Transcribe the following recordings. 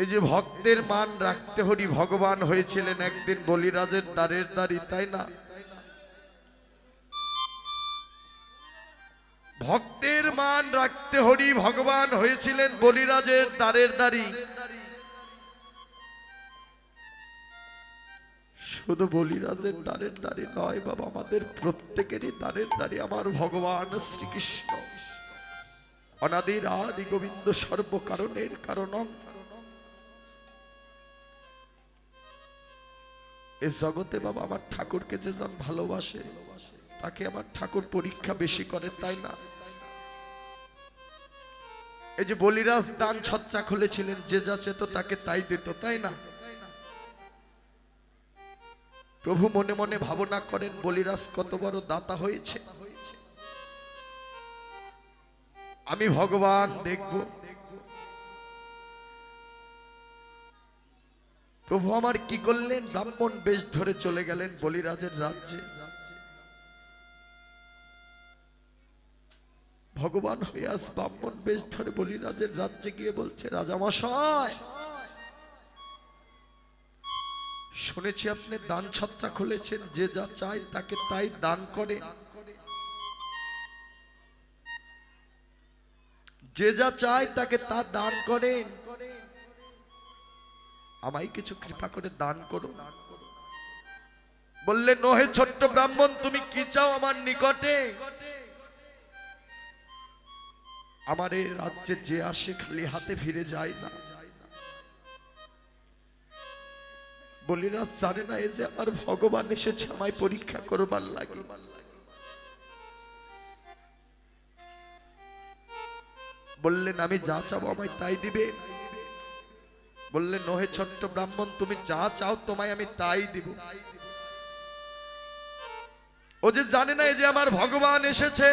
এই যে ভক্তের মান রাখতে হরি ভগবান হয়েছিলেন একদিন বলিরাজের দ্বারের দ্বারী, তাই না? ভক্তের মান রাখতে হরি ভগবান হয়েছিলেন বলিরাজের দ্বারের দ্বারী। শুধু বলিরাজের দ্বারের দ্বারী নয় বাবা, আমাদের প্রত্যেকেরই দ্বারের দ্বারী আমার ভগবান শ্রীকৃষ্ণ। অনাদির আদি গোবিন্দ সর্বকারণের কারণম। এই জগতে বাবা আমার ঠাকুরকে যে জন ভালোবাসে তাকে আমার ঠাকুর পরীক্ষা বেশি করে, তাই না? এই যে বলিরাজ দান ছত্রা খুলেছিলেন, যে যা চেত তাকে তাই দিত, তাই না? প্রভু মনে মনে ভাবনা করেন বলিরাজ কত বড় দাতা হয়েছে, আমি ভগবান দেখব। প্রভু আমার কি করলেন? ব্রাহ্মণ বেশ ধরে চলে গেলেন বলিরাজের রাজ্যে। ভগবান হয়ে আজ ব্রাহ্মণ বেশ ধরে বলিরাজের রাজ্যে গিয়ে বলছে, রাজামশাই শুনেছি আপনি দান ছত্রা খুলেছেন, যে যা চায় তাকে তাই দান করে, যে যা চায় তাকে তা দান করেন, আমায় কিছু কৃপা করে দান করো। বললেন, ওহে ছোট্ট ব্রাহ্মণ, তুমি কি চাও আমার নিকটে? আমার এই রাজ্যে যে আসে খালি হাতে ফিরে যায় না। বলিরাজ জানে না এই যে আমার ভগবান এসেছে আমায় পরীক্ষা করবার লাগে। বললেন, আমি যা চাবো আমায় তাই দিবে? বললেন, ওহে ছোট্ট ব্রাহ্মণ, তুমি যা চাও তোমায় আমি তাই দিব। ও যে জানে না এই যে আমার ভগবান এসেছে।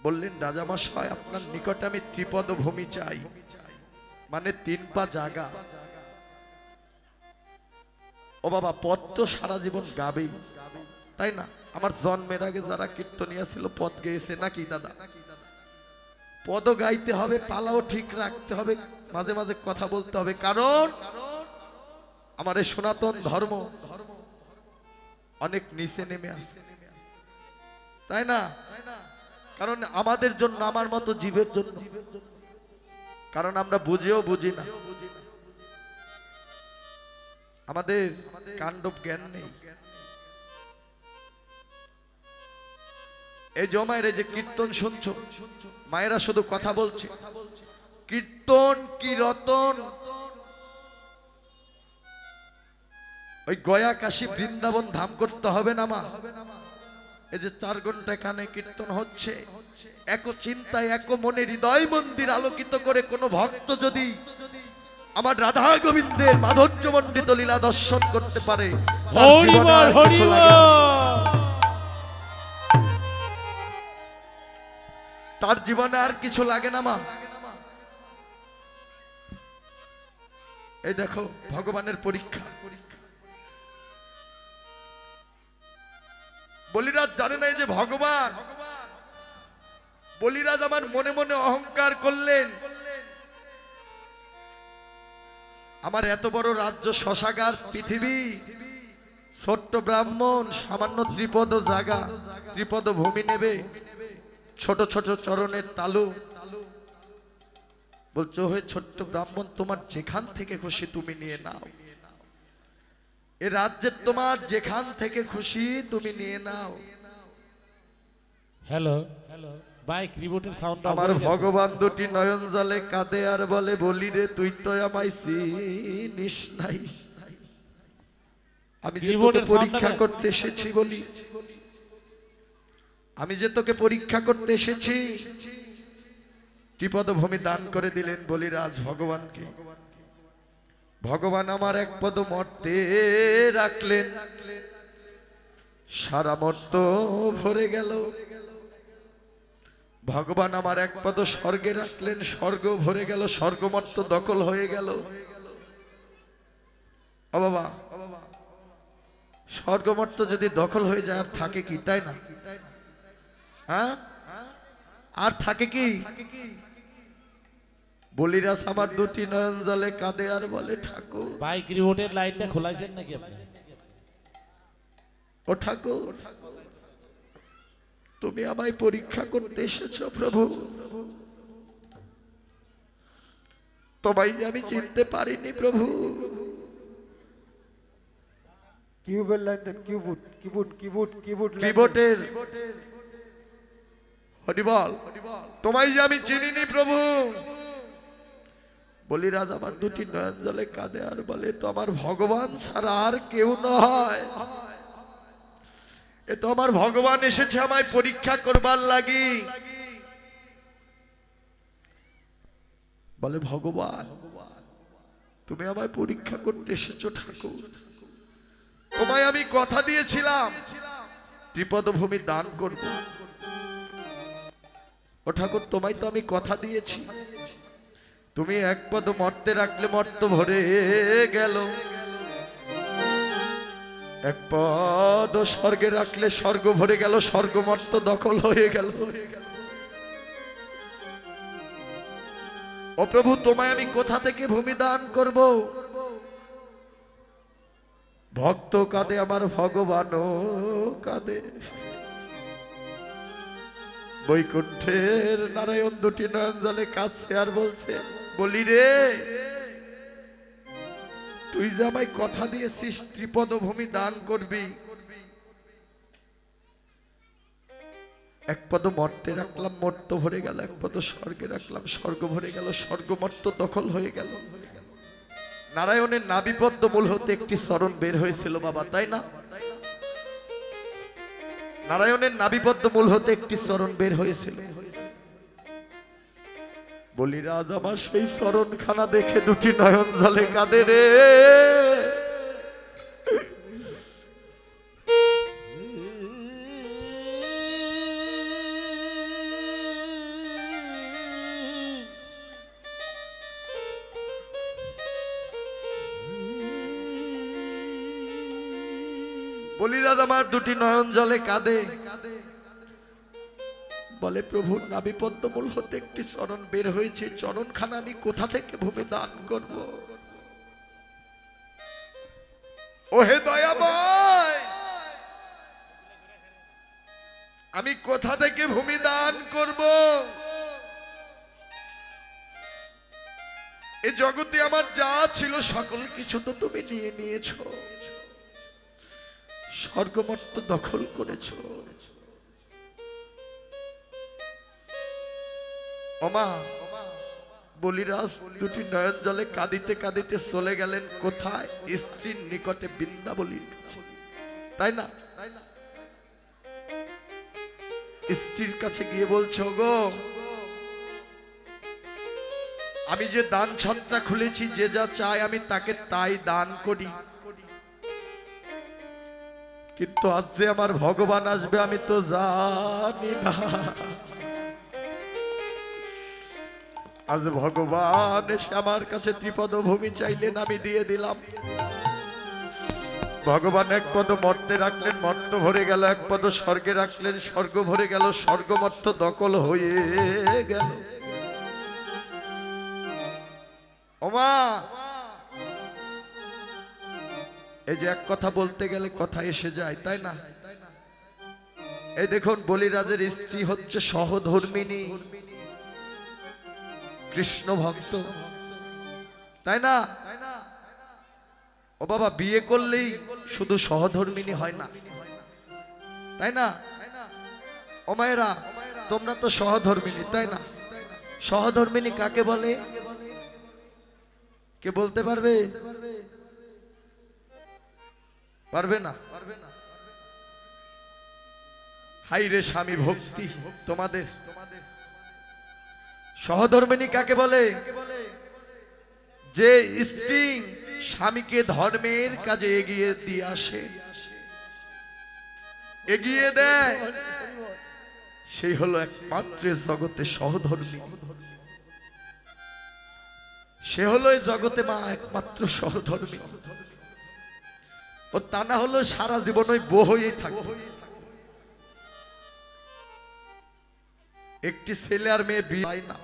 বললেন, রাজামশাই আপনার নিকটে আমি ত্রিপদ ভূমি চাই, মানে 3 পা জায়গা। ও বাবা, পদ তো সারা জীবন গাবেই, তাই না? আমার জন্মের আগে যারা কীর্তনিয়া ছিল পদ গেয়েছে নাকি দাদা? পদও গাইতে হবে, পালাও ঠিক রাখতে হবে, মাঝে মাঝে কথা বলতে হবে, কারণ আমার এই সনাতন ধর্ম অনেক নিচে নেমে আসে, তাই না? কারণ আমাদের জন্য, আমার মতো জীবের জন্য, কারণ আমরা বুঝেও বুঝি না, আমাদের কাণ্ডব জ্ঞান নেই। এই যে মায়ের এই যে কীর্তন শুনছো, মায়েরা শুধু কথা বলছে, কীর্তন কি রতন। ওই গয়া কাশী বৃন্দাবন ধাম করতে হবে না মা। এই যে 4 ঘন্টা কানে কীর্তন হচ্ছে, এক চিন্তায় এক মনে হৃদয় মন্দির আলোকিত করে কোন ভক্ত যদি আমার রাধা গোবিন্দের মাধুর্যমণ্ডিত লীলা দর্শন করতে পারে, তার জীবনে আর কিছু লাগে না মা। এই দেখো ভগবানের পরীক্ষা। বলিরাজ জানে না যে ভগবান। বলিরাজ আমার মনে মনে অহংকার করলেন, আমার এত বড় রাজ্য, শশাগার পৃথিবী, ছোট্ট ব্রাহ্মণ সামান্য ত্রিপদ জায়গা, ত্রিপদ ভূমি নেবে, ছোট ছোট চরণের তালু। বলছো, হয়ে ছোট্ট ব্রাহ্মণ, তোমার যেখান থেকে খুশি তুমি নিয়ে নাও, এ রাজ্যের তোমার যেখান থেকে খুশি তুমি নিয়ে নাও। হ্যালো বাইক রিমোটের সাউন্ড। আমার ভগবান দুটি নয়ন জলে কাঁদে আর বলে, বলি রে তুই তো আমায় চিনিস নাই, আমি যে তোকে পরীক্ষা করতে এসেছি, বলি আমি যে তোকে পরীক্ষা করতে এসেছি। ত্রিপদ ভূমি দান করে দিলেন বলিরাজ ভগবানকে। ভগবান আমার 1 পদ মর্তে রাখলেন, সারা মর্ত ভরে গেল। ভগবান আমার 1 পদ স্বর্গে রাখলেন, স্বর্গ ভরে গেল, স্বর্গমর্ত দখল হয়ে গেল। ও বাবা, স্বর্গমর্ত যদি দখল হয়ে যায় আর থাকে কি, তাই না? হ্যাঁ, আর থাকে কি? বলিরাজ আমার দুটি নয়ন জলে কাঁদে আর বলে ঠাকুর, বাইক রিমোটের লাইনটা খোলাইছেন নাকি আপনি? ও ঠাকুর, তুমি আমায় পরীক্ষা করতে এসেছো প্রভু, তোমায় যে আমি চিনতে পারিনি প্রভু। কিউবের লাইন দেন, কিবোর্ডের হরিবল, তোমায় যে আমি চিনিনি প্রভু। বলিরাজ আমার দুটি নয়ন জলে কাঁদে আর বলে, তো আমার ভগবান ছাড়া আর কেউ নয়, এ তো আমার ভগবান এসেছে আমায় পরীক্ষা করবার লাগি। বলে ভগবান, তুমি আমায় পরীক্ষা করতে এসেছো ঠাকুর, তোমায় আমি কথা দিয়েছিলাম ত্রিপদ ভূমি দান করব। ও ঠাকুর, তোমায় তো আমি কথা দিয়েছি, তুমি এক পদ মর্তে রাখলে মর্ত ভরে গেল, এক পদ স্বর্গে রাখলে স্বর্গ ভরে গেল, স্বর্গ মর্ত দখল হয়ে গেল। ও প্রভু, তোমায় আমি কোথা থেকে ভূমি দান করব? ভক্ত কাঁদে, আমার ভগবানও কাঁদে। বৈকুণ্ঠের নারায়ণ দুটি নয়ন জলে কাছে আর বলছে, বলি রে, তুই যে আমায় কথা দিয়েছিস ত্রিপদ ভূমি দান করবি, এক পদ মর্তে রাখলাম মর্ত ভরে গেল, এক পদ স্বর্গে রাখলাম স্বর্গ ভরে গেল, স্বর্গ মর্ত দখল হয়ে গেল। নারায়ণের নাভিপদ্ম মূল হতে একটি চরণ বের হয়েছিল বাবা, তাই না? নারায়ণের নাভিপদ্ম মূল হতে একটি চরণ বের হয়েছিল। বলিরাজ আমার সেই চরণ খানা দেখে দুটি নয়ন জলে কাঁদে রে। বলিরাজ আমার দুটি নয়ন জলে কাঁদে, বলে প্রভু, নাভিপদ্মমূল হতে একটি চরণ বের হয়েছে, চরণখানা আমি কোথা থেকে ভূমি দান করব? ওহে দয়াময়, আমি কোথা থেকে ভূমি দান করব? এই জগতে আমার যা ছিল সকল কিছু তো তুমি নিয়ে নিয়েছো, স্বর্গমর্ত দখল করেছো। ওমা, বলিরাজ দুটি নয়ন জলে কাঁদিতে কাঁদিতে চলে গেলেন কোথায়? স্ত্রীর নিকটে, বৃন্দাবলীর কাছে, তাই না? স্ত্রীর কাছে গিয়ে বলছো, গো, আমি যে দান ছত্রা খুলেছি, যে যা চাই আমি তাকে তাই দান করি, কিন্তু আজ যে আমার ভগবান আসবে আমি তো জানি না। আজ ভগবান এসে আমার কাছে ত্রিপদ ভূমি চাইলেন, আমি দিয়ে দিলাম। ভগবান এক পদ মর্তে রাখলেন, মর্ত ভরে গেল, এক পদ স্বর্গে রাখলেন, স্বর্গ ভরে গেল, স্বর্গ মর্ত দখল হয়ে গেল। ওমা, এই যে এক কথা বলতে গেলে কথা এসে যায়, তাই না? এই দেখুন, বলিরাজের স্ত্রী হচ্ছে সহধর্মিনী, কৃষ্ণ ভক্ত, তাই না? ও বাবা, বিয়ে করলেই শুধু সহধর্মিনী হয় না, তাই না? ও মায়েরা, তোমরা তো সহধর্মিনী, তাই না? সহধর্মিনী কাকে বলে? কে বলতে পারবে? পারবে না? হাই রে স্বামী ভক্তি তোমাদের। সহধর্মিনী কাকে বলে? যে স্ত্রী স্বামীকে ধর্মের কাজে এগিয়ে দিয়ে আসে, এগিয়ে দেয়, সেই হলো একমাত্র জগতে সহধর্মিনী। সে হলো এই জগতে মা একমাত্র সহধর্মিনী। ও তা না হলো সারা জীবন ওই বউ হয়েই থাকবে। একটি ছেলে আর মেয়ে বিয়ে হয় না,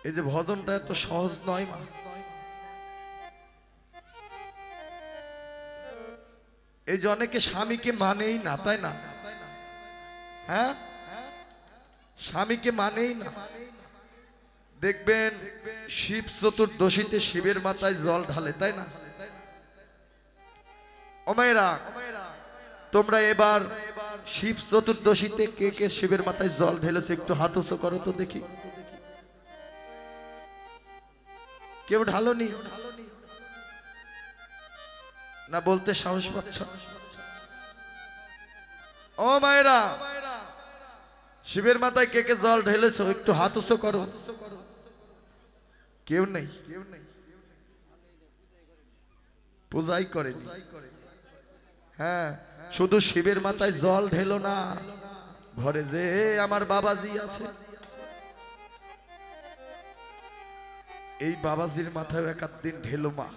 এই যে ভজনটা এত সহজ নয় মা। এই যে অনেকে স্বামীকে মানেই না, তাই না? হ্যাঁ, স্বামীকে মানেই না। দেখবেন শিব চতুর্দশীতে শিবের মাথায় জল ঢালে, তাই না? ও মায়েরা, তোমরা এবার শিব চতুর্দশীতে কে কে শিবের মাথায় জল ঢেলেছে একটু হাত উঁচু করো তো দেখি। কেউ ঢালোনি না? বলতে সাহস পাচ্ছ? ও মায়েরা, শিবের মাথায় কে কে জল ঢেলেছো একটু হাত উঁচু করো। কেউ নেই, পূজাই করেনি। হ্যাঁ, শুধু শিবের মাথায় জল ঢেলো না, ঘরে যে আমার বাবাজি আছে এই বাবাজির মাথায় এক আধ দিন ঢেলো মা।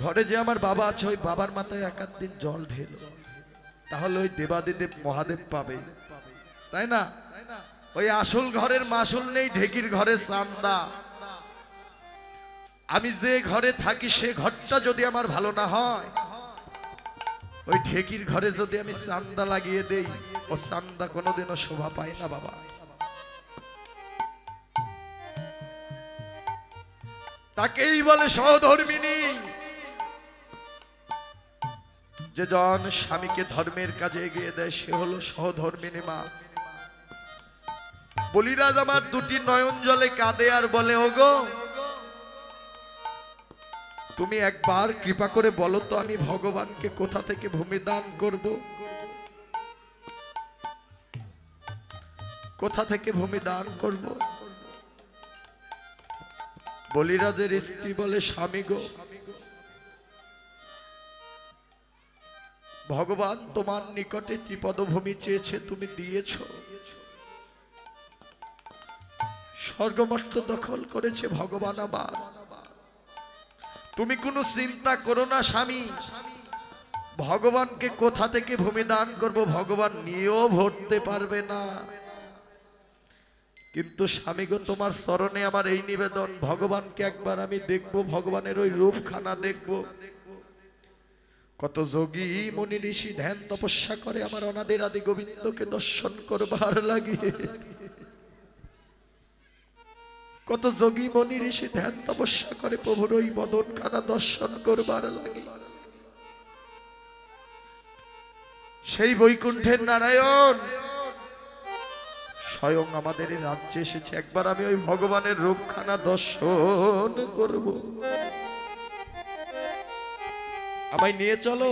ঘরে যে আমার বাবা আছে ওই বাবার মাথায় এক আধ দিন জল ঢেলো, তাহলে ওই দেবাদিদেব মহাদেব পাবে, তাই না? ওই আসল ঘরের মাসুল নেই, ঢেকির ঘরে চান্দা। আমি যে ঘরে থাকি সে ঘরটা যদি আমার ভালো না হয়, ওই ঢেকির ঘরে যদি আমি চান্দা লাগিয়ে দেই, ও চান্দা কোনোদিনও শোভা পায় না বাবা। তাকেই বলে সহধর্মিনী। যে জন স্বামীকে ধর্মের কাজে এগিয়ে দেয় সে হলো সহধর্মিনী মা। বলিরাজ আমার দুটি নয়ন জলে কাঁদে আর বলে, ওগো তুমি একবার কৃপা করে বলো তো আমি ভগবানকে কোথা থেকে ভূমি দান করব? কোথা থেকে ভূমি দান করব? বলিরাজের স্ত্রী বলে, স্বামী গো, ভগবান তোমার নিকটে ত্রিপদ ভূমি চেয়েছে, তুমি দিয়েছ। স্বর্গমর্ত দখল করেছে ভগবান আবার। তুমি কোনো চিন্তা করো না স্বামী, ভগবানকে কোথা থেকে ভূমি দান করব ভগবান নিয়েও ভরতে পারবে না। কিন্তু স্বামী গো, তোমার চরণে আমার এই নিবেদন, ভগবানকে একবার আমি দেখব, ভগবানের ওই রূপখানা দেখব। কত যোগী মুনি ঋষি ধ্যান তপস্যা করে আমার অনাদের আদি গোবিন্দকে দর্শন করবার লাগিয়ে। কত যোগী মুনি ঋষি ধ্যান তপস্যা করে প্রভুর ওই বদনখানা দর্শন করবার লাগে। সেই বৈকুণ্ঠের নারায়ণ স্বয়ং আমাদের এই রাজ্যে এসেছে, একবার আমি ওই ভগবানের রূপখানা দর্শন করব। আমায় নিয়ে চলো।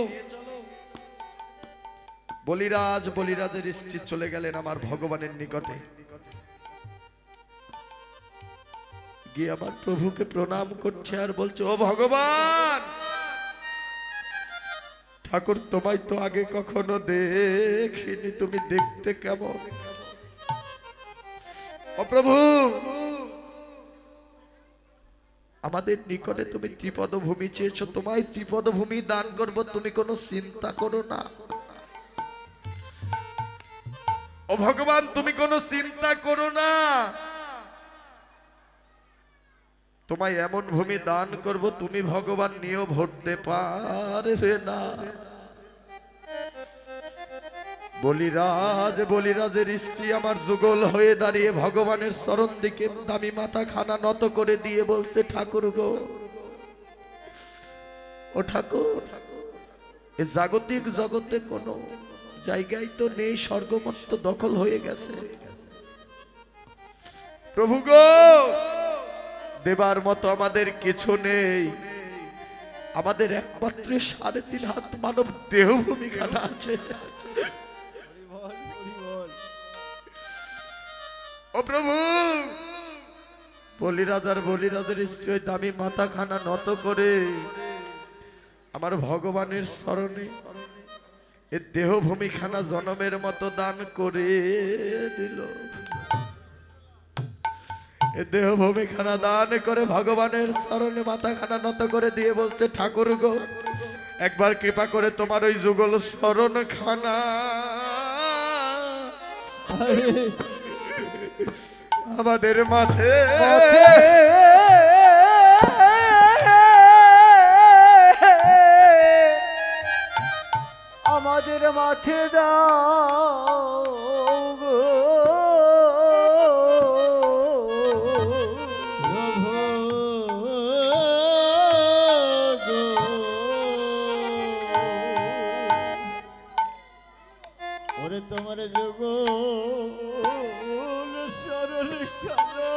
বলিরাজের স্ত্রী চলে গেলেন আমার ভগবানের নিকটে, গিয়ে আমার প্রভুকে প্রণাম করছে আর বলছে, ও ভগবান, ঠাকুর তোমায় তো আগে কখনো দেখিনি, তুমি দেখতে কেমন? ও প্রভু, আমাদের নিকটে তুমি ত্রিপদ ভূমি চেয়েছো, তোমায় ত্রিপদ ভূমি দান করব, তুমি কোনো চিন্তা করো না। ও ভগবান, তুমি কোনো চিন্তা করো না, তোমায় এমন ভূমি দান করব তুমি ভগবান নিয়েও ভরতে পারবে না। বলিরাজের স্ত্রী আমার যুগল হয়ে দাঁড়িয়ে ভগবানের চরণ দিকে দামি মাথা খানা নত করে দিয়ে বলতে, ঠাকুর গো, ও ঠাকুর, এ জাগতিক জগতে কোনো জায়গায় তো নেই, স্বর্গমর্ত দখল হয়ে গেছে। প্রভু গো, দেবার মতো আমাদের কিছু নেই, আমাদের একমাত্র 3.5 হাত মানব দেহ ভূমিখানা আছে। ও প্রভু, বলিরাজের স্ত্রী দামি মাথা খানা নত করে আমার ভগবানের চরণে এ দেহ ভূমিখানা জনমের মতো দান করে দিল। এ দেহ ভূমিখানা দান করে ভগবানের চরণে মাথা খানা নত করে দিয়ে বলছে, ঠাকুর গো, একবার কৃপা করে তোমার ওই যুগল চরণ খানা আমাদের মাঠে আমাদের মাঠে দাও গো। ওরে তোমার যোগ সরল খানা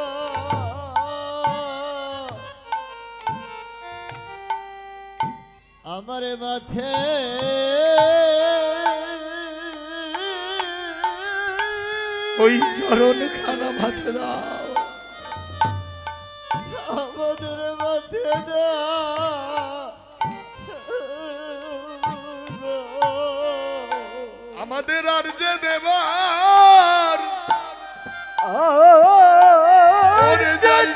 আমার মাথে ওই চরণ খানা মাঠে দাও, আমাদের মাথে আমাদের আর যে দেবার ওরে যাই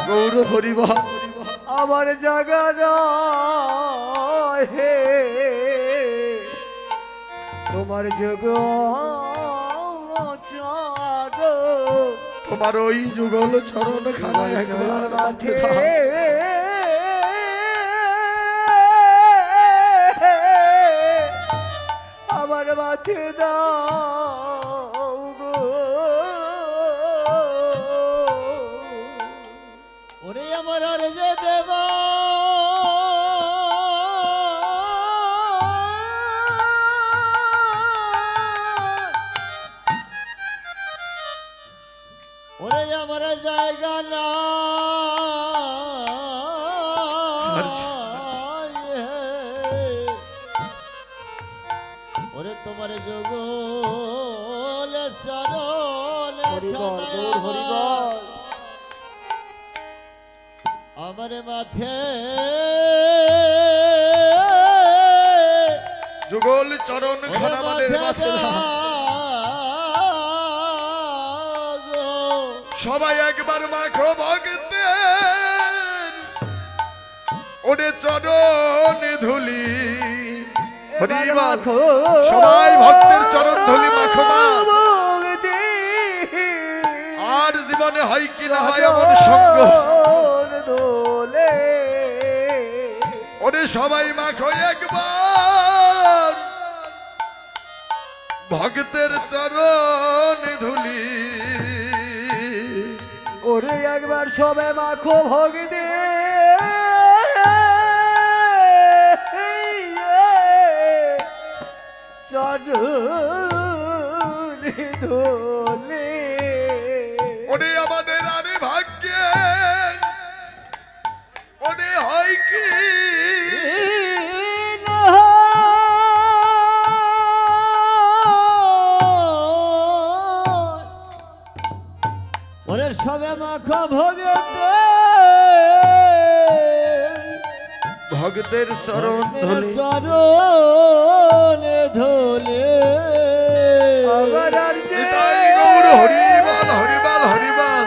গৌর হরিবা আমার জাগা হে তোমার যোগ তোমার ওই যুগল চরণ খানা একবার মাঠে দাও। আমার মাঠে দাও গো। ওরে আমার আর যে দেব ওরে আমার জায়গা না ওরে তোমার যোগ হরিবল গৌর হরিবল। আমার মাথে যুগল চরণ খানা আমাদের মাঠে দাও। সবাই একবার মাখো ভক্তের ওরে চরণ ধুলি হরিবল। সবাই ভক্তের চরণ ধুলি মাখো মা। আর জীবনে হয় কি না হয় এমন সঙ্গ ওরে সবাই মাখো একবার ভক্তের চরণ ধুলি ওরে একবার সবে মাখো ভগদে চরণ ধুলি। ওরে আমাদের আরে ভাগ্যে ওরে হয় কি ওরে সবে মাখো ভোগে ভক্তের চরণ ধুলি চরণ ধুলে আমার আর যে নিতাই গৌর হরিবল হরিবল হরিবল।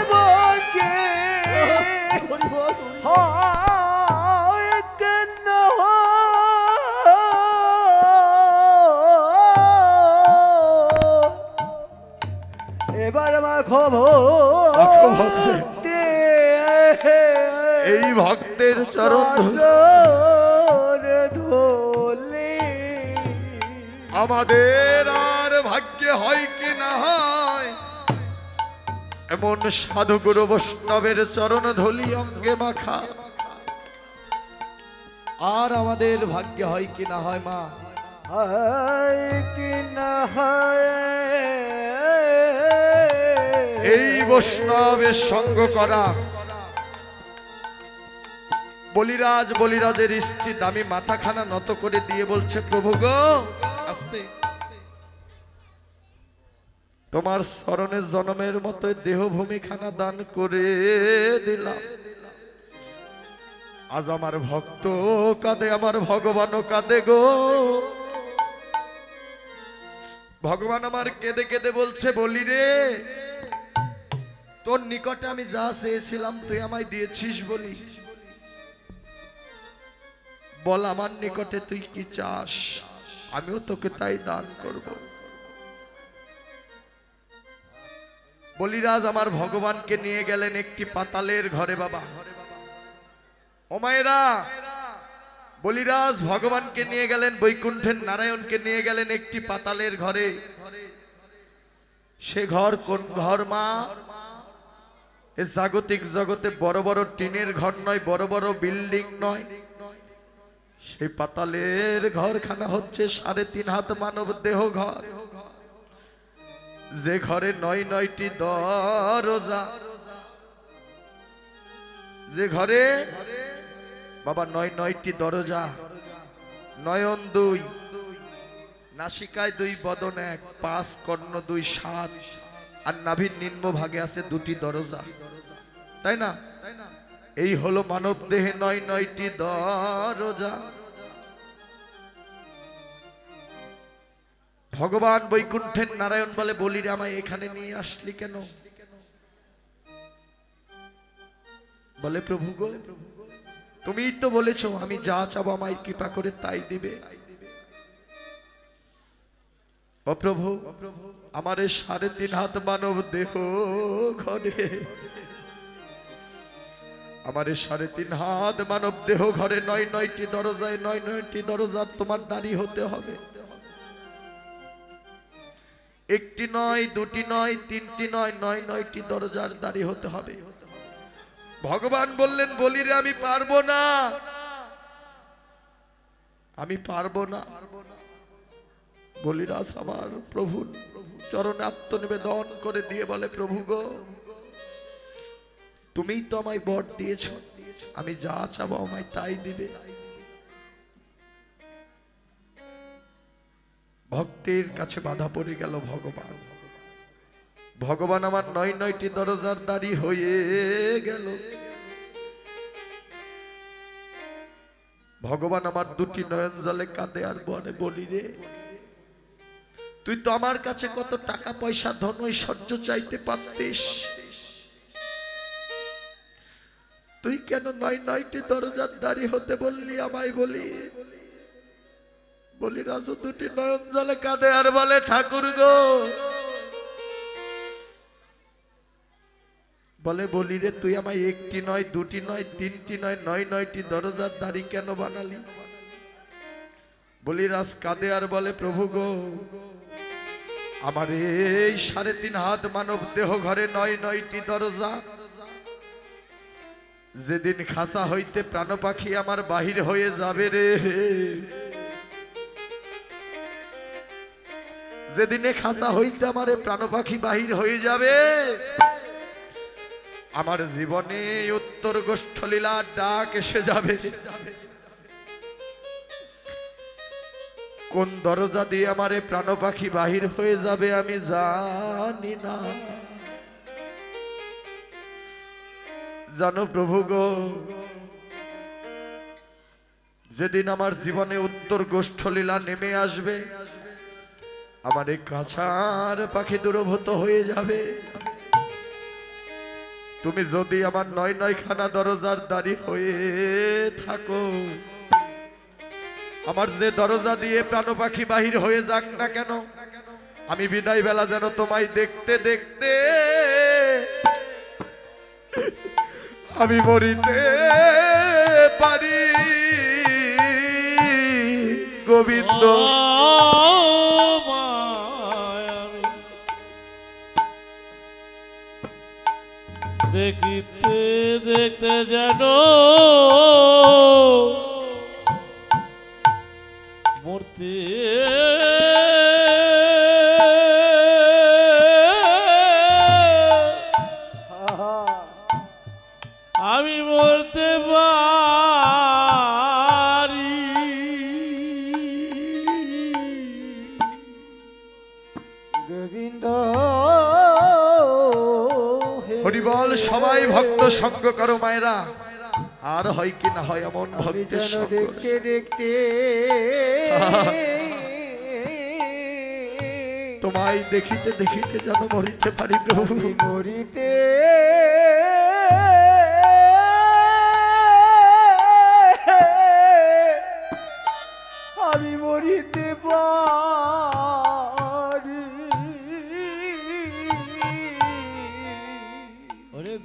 এবার মাখো ভক্তে এই ভক্তের চরণ ধুলি। আমাদের আর ভাগ্যে হয় কি না হয় এমন সাধু গুরু বৈষ্ণবের চরণ ধুলি অঙ্গে মাখা। আর আমাদের ভাগ্যে হয় কি না হয় মা হয় কি না হয় এই বৈষ্ণবের সঙ্গ করা। বলিরাজের স্ত্রী দামি মাথাখানা নত করে দিয়ে বলছে প্রভু গো আস্তে তোমার শরণের জনমের মতো দেহভূমি খানা দান করে দিলাম। আজ আমার ভক্ত কাঁদে আমার ভগবানও কাঁদে গো। ভগবান আমার কেঁদে কেঁদে বলছে বলি রে তোর নিকটে আমি যা চেয়েছিলাম তুই আমায় দিয়েছিস বলি। বল আমার নিকটে তুই কি চাস, আমিও তোকে তাই দান করব। বলিরাজ আমার ভগবানকে নিয়ে গেলেন একটি পাতালের ঘরে। বাবা ও মায়েরা, বলিরাজ ভগবানকে নিয়ে গেলেন, বৈকুণ্ঠের নারায়ণকে নিয়ে গেলেন একটি পাতালের ঘরে। সে ঘর কোন ঘর মা? এ জাগতিক জগতে বড় বড় টিনের ঘর নয়, বড় বড় বিল্ডিং নয়। সেই পাতালের ঘরখানা হচ্ছে 3.5 হাত মানব দেহ ঘর, যে ঘরে 9টি দরজা, যে ঘরে বাবা 9টি দরজা, নয়ন 2, নাসিকায় 2, বদন 1, 5, কর্ণ 2, 7, আর নাভির নিম্ন ভাগে আছে 2টি দরজা, তাই না? এই হলো মানব দেহে 9টি দরজা। ভগবান বৈকুণ্ঠের নারায়ণ বলে, বলিরে আমায় এখানে নিয়ে আসলি কেন? বলে, প্রভু গো, তুমিই তো বলেছো আমি যা চাবো আমায় কৃপা করে তাই দিবে। ও প্রভু, আমার 3.5 হাত মানব দেহ ঘরে, আমার 3.5 হাত মানব দেহ ঘরে 9টি দরজায় 9টি দরজার তোমার দাঁড়ি হতে হবে। একটি নয়, 2টি নয়, 3টি নয়, 9টি দরজার দাঁড়ি হতে হবে। ভগবান বললেন, বলিরে আমি পারবো না, আমি পারবো না। বলিরাজ আমার প্রভুর চরণে আত্মনিবেদন করে দিয়ে বলে, প্রভু গো, তুমিই তো আমায় বর দিয়েছ, আমি যা চাবো আমায় তাই দিবে। ভক্তের কাছে বাধা পড়ে গেল ভগবান। ভগবান আমার 9টি দরজার দাঁড়ি হয়ে গেল। ভগবান আমার 2টি নয়ন জলে কাঁদে আর বলে, বলি রে, তুই তো আমার কাছে কত টাকা পয়সা ধন ঐশ্বর্য চাইতে পারতিস, তুই কেন 9টি দরজার দাঁড়ি হতে বললি আমায়? বলি রাজু 2টি নয়ন জলে কাঁদে আর বলে, ঠাকুর গো, বলে, বলি রে, তুই আমায় 1টি নয়, 2টি নয়, 3টি নয়, 9টি দরজার দাঁড়ি কেন বানালি? বলি রাজ কাঁদে আর বলে, প্রভু গো, আমার এই 3.5 হাত মানব দেহ ঘরে 9টি দরজা, যেদিন খাসা হইতে প্রাণ পাখি আমার বাহির হয়ে যাবে রে, যেদিনে খাসা হইতে আমার প্রাণ পাখি বাহির হয়ে যাবে, আমার জীবনে উত্তর গোষ্ঠলীলার ডাক এসে যাবে। কোন দরজা দিয়ে আমারে প্রাণ পাখি বাহির হয়ে যাবে আমি জানি না। জানো প্রভু গো, যেদিন আমার জীবনে উত্তর গোষ্ঠলীলা নেমে আসবে, আমার এই কাছার পাখি দূরভূত হয়ে যাবে। তুমি যদি আমার 9খানা দরজার দাঁড়ি হয়ে থাকো, আমার যে দরজা দিয়ে প্রাণ পাখি বাহির হয়ে যাক না কেন, আমি বিদায় বেলা যেন তোমায় দেখতে দেখতে আমি মরিতে পারি। গোবিন্দ দেখিতে দেখতে যেন মূর্তি আমি বলতে পারি। গোবিন্দ হরিবল, সবাই ভক্ত সঙ্গ করো মায়েরা, আর হয় কি না হয় এমন ভক্তের সঙ্গ। দেখতে দেখতে তোমায় দেখিতে দেখিতে যেন মরিতে পারি প্রভু। মরিতে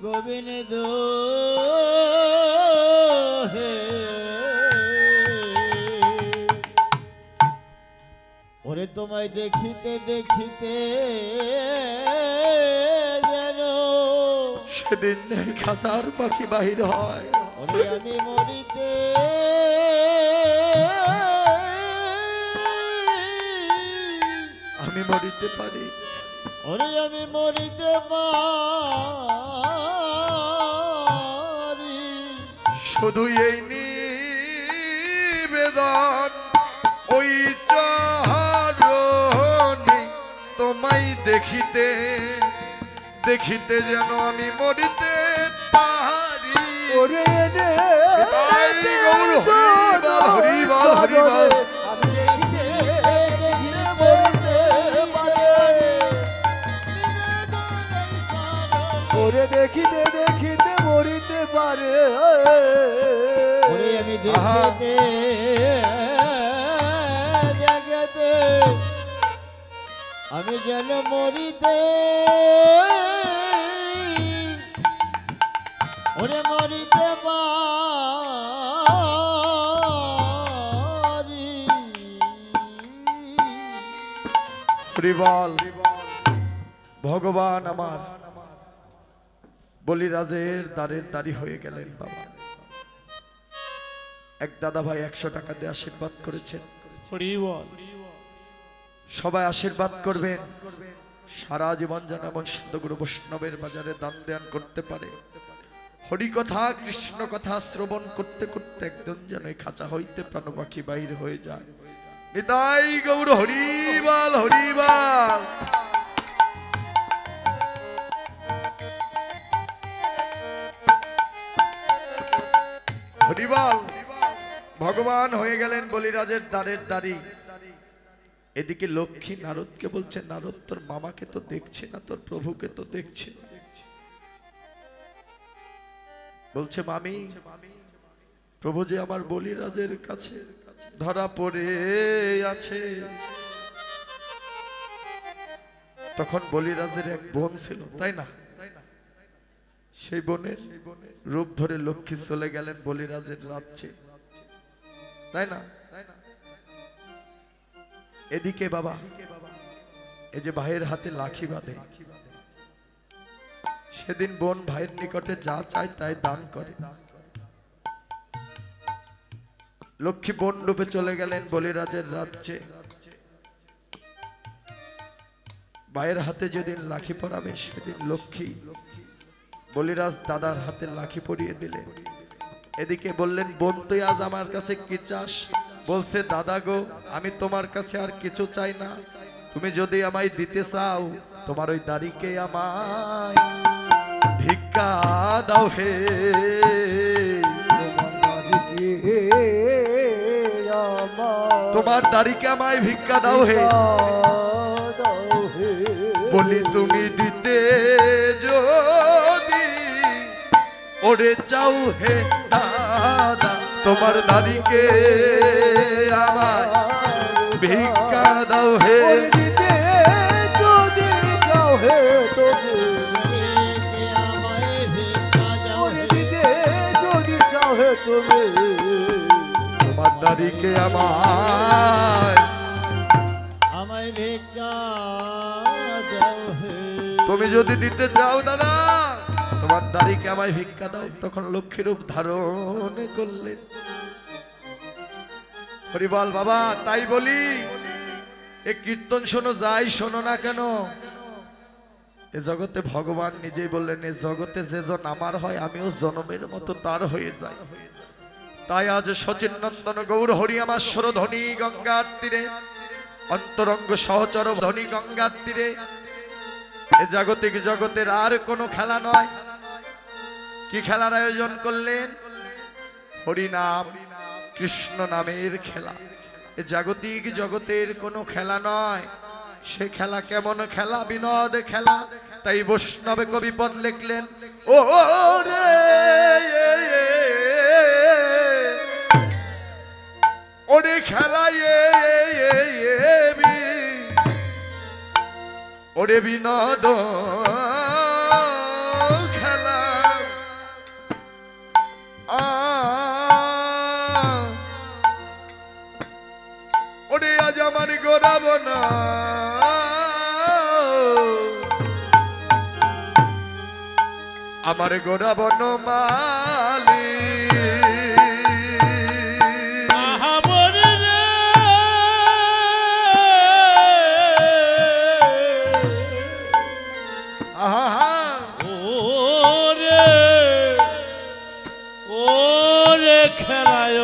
গোবিন্দ হে ওরে তোমায় দেখিতে দেখিতে যেন সেদিন খাসার পাখি বাহির হয়, ওরে আমি মরিতে আমি মরিতে পারি, ওরে আমি মরিতে পারি। শুধু এই নিবেদন ওই চরণে তোমায় দেখিতে দেখিতে যেন আমি মরিতে পারি। ওরে রে তাই গৌর হরি বল, হরি বল, হরি বল। আমি দেখিতে দেখিতে মরিতে পারে, ওরে দেখিতে দেখিতে মরিতে পারে। ওরে আমি দেখিতে জাগতে আমি যেন মরিতে, ওরে মরিতে পারি। হরি বল। ভগবান আমার বলিরাজের দ্বারের দাঁড়ি হয়ে গেলেন বাবা। এক দাদা ভাই 100 টাকা দিয়ে আশীর্বাদ করেছেন, হরি বল। সবাই আশীর্বাদ করবেন। সারা জীবন যেন এমন সদগুরু বৈষ্ণবের বাজারে দান ধ্যান করতে পারে। হরি কথা কৃষ্ণ কথা শ্রবণ করতে করতে একদম যেন এই খাঁচা হইতে প্রাণ পাখি বাহির হয়ে যায়। নিতাই গৌর হরি বল, হরি বল। হরি বল। ভগবান হয়ে গেলেন বলিরাজের দ্বারের দাঁড়ি। এদিকে লক্ষ্মী নারদকে বলছে, নারদ তোর মামাকে তো দেখছে না, তোর প্রভুকে তো দেখছে না। বলছে মামি, প্রভু যে আমার বলিরাজের কাছে ধরা পড়ে আছে। তখন বলিরাজের এক বোন ছিল, তাই না? সেই বোনের রূপ ধরে লক্ষ্মী চলে গেলেন বলিরাজের রাজ্যে, তাই না? এদিকে বাবা এই যে ভাইয়ের হাতে লাঠি বাঁধে, সেদিন বোন ভাইয়ের নিকটে যা চায় তাই দান করে। লক্ষ্মী বোন রূপে চলে গেলেন বলিরাজের রাজ্যে। ভাইয়ের হাতে যেদিন লাঠি পরাবে সেদিন লক্ষ্মী বলিরাজ দাদার হাতে লাঠি পরিয়ে দিলেন। এদিকে বললেন, বোন তুই আজ আমার কাছে কি চাস? বলছে, দাদা গো আমি তোমার কাছে আর কিছু চাই না, তুমি যদি আমায় দিতে চাও তোমার ওই দাড়িকে আমায় ভিক্ষা দাও হে। তোমার দাড়িকে আমায় ভিক্ষা দাও হে। বলি তুমি দিতে যদি ওরে চাও হে দাদা, তোমার দাড়িকে আমায় ভিক্ষা দাও হে। দিতে যদি চাও হে তোকে, আমায় ভিক্ষা দাও ওরে হে। দিতে যদি চাও হে তুমি, তোমার দাড়িকে আমায় আমায় ভিক্ষা দাও হে। তুমি যদি দিতে চাও দাদা তোমার দাড়িকে আমায় ভিক্ষা দাও। তখন লক্ষ্মী রূপ ধারণ করলেন। হরিবল বাবা, তাই বলি এ কীর্তন শোনো, যাই শোনো না কেন, এ জগতে ভগবান নিজেই বললেন, এ জগতে যে জন আমার হয় আমিও জনমের মতো তার হয়ে যাই। তাই আজ সচিন নন্দন গৌর হরি আমার স্বরধ্বনি গঙ্গার তীরে, অন্তরঙ্গ সহচর ধ্বনি গঙ্গার তীরে। এ জাগতিক জগতের আর কোনো খেলা নয়। কি খেলার আয়োজন করলেন? হরিনাম কৃষ্ণ নামের খেলা। এ জাগতিক জগতের কোনো খেলা নয়। সে খেলা কেমন খেলা? বিনোদ খেলা। তাই বৈষ্ণবে কবিপদ লিখলেন, ও রে ওরে খেলা ওরে বিনোদ খেলা। আমার গোরা বনমালী আহা মরি রে আহা ওরে ওরে খেলায়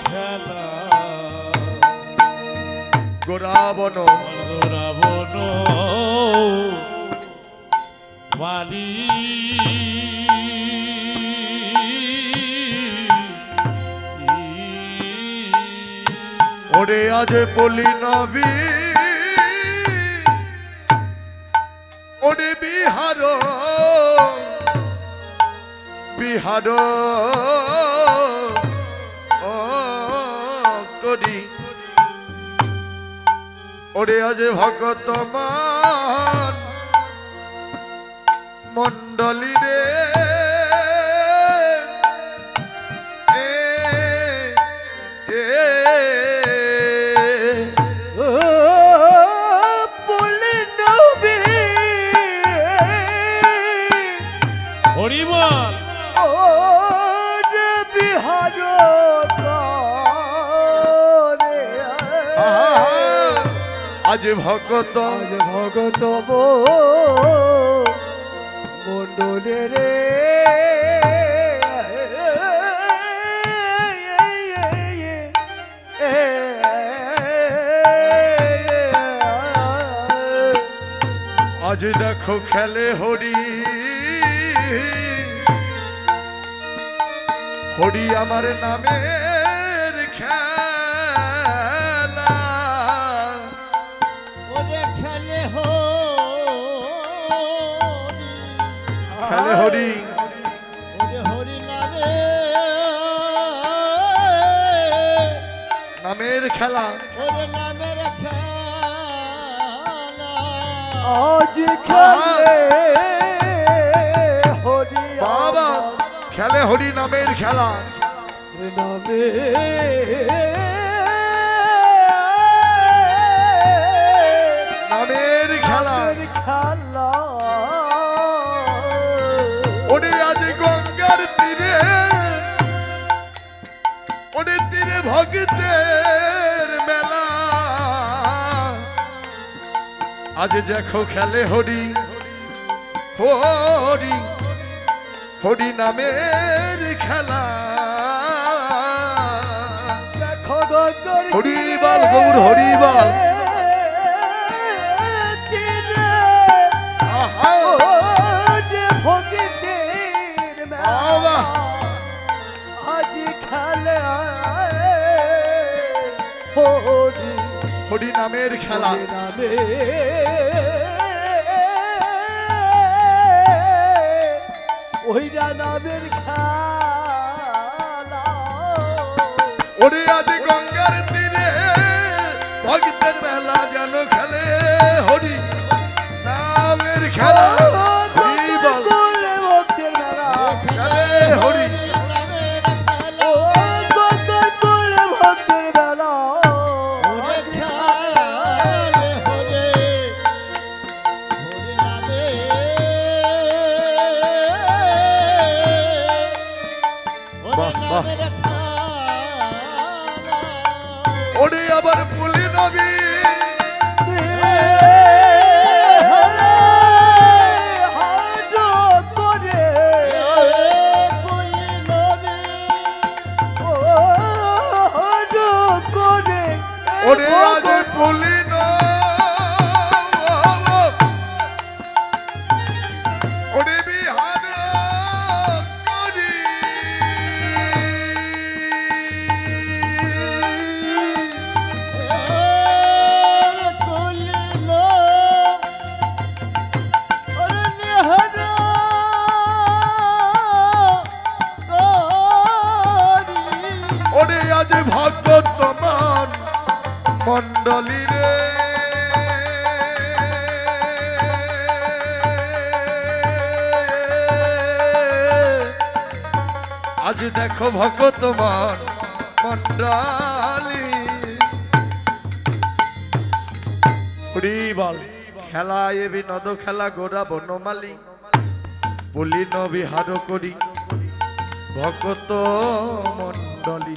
খেলা গোরা বন রাবণ বালি ওরে আজ বলি নবী ওরে বিহার বিহার ও করি ওরে আজ ভগত মান মন্ডলী রে এ, এ, ও বলে নবী হরিবল ও রে বিহার রে আহা, আজ ভগত আজ ভগত মন্ডলে রে আজ দেখো খেলে হরি হরি আমার নামের খেলা ওরে খেলে খেলে হরি ওরে হরি নামে নামের খেলা ওরে নামের খেলা আজ খেলে হরি বাবা খেলে হরি নামের খেলা নামে নামের খেলা খেলা ওরে আজ গঙ্গার তীরে ওরে তীরে ভক্তের মেলা আজ দেখো খেলে হরি হরি হরি নামের খেলা দেখো গঙ্গর হরিবাল গৌর হরিবাল তীরে আহা ও যে ভক্তির বাবা। মেলা আজ খেলে হরি হরি নামের খেলা হরি নামে ওইরা নামের খেলা ওরে আজ গঙ্গার তীরে ভক্তের মেলা যেন খেলে হরি নামের খেলা হরিবল বলে ভক্তের মেলা খেলে হরি নামের খেলা ও গঙ্গার বলে ভক্তের মেলা ওরে খেলে হরে হরি নামে ওরে বাহ, বাহ। নামের খেলা ওরে আবার পুলি নবী ওরে আজ পুলি ওরে বিহার করি ওরে আজ ভগত মান মন্ডলী রে আজ দেখো ভগত মান মন্ডলী হরি বল। খেলা এ বিনোদ খেলা গোরা বনমালী, পুলিন বিহার করি ভক্ত মন্ডলী।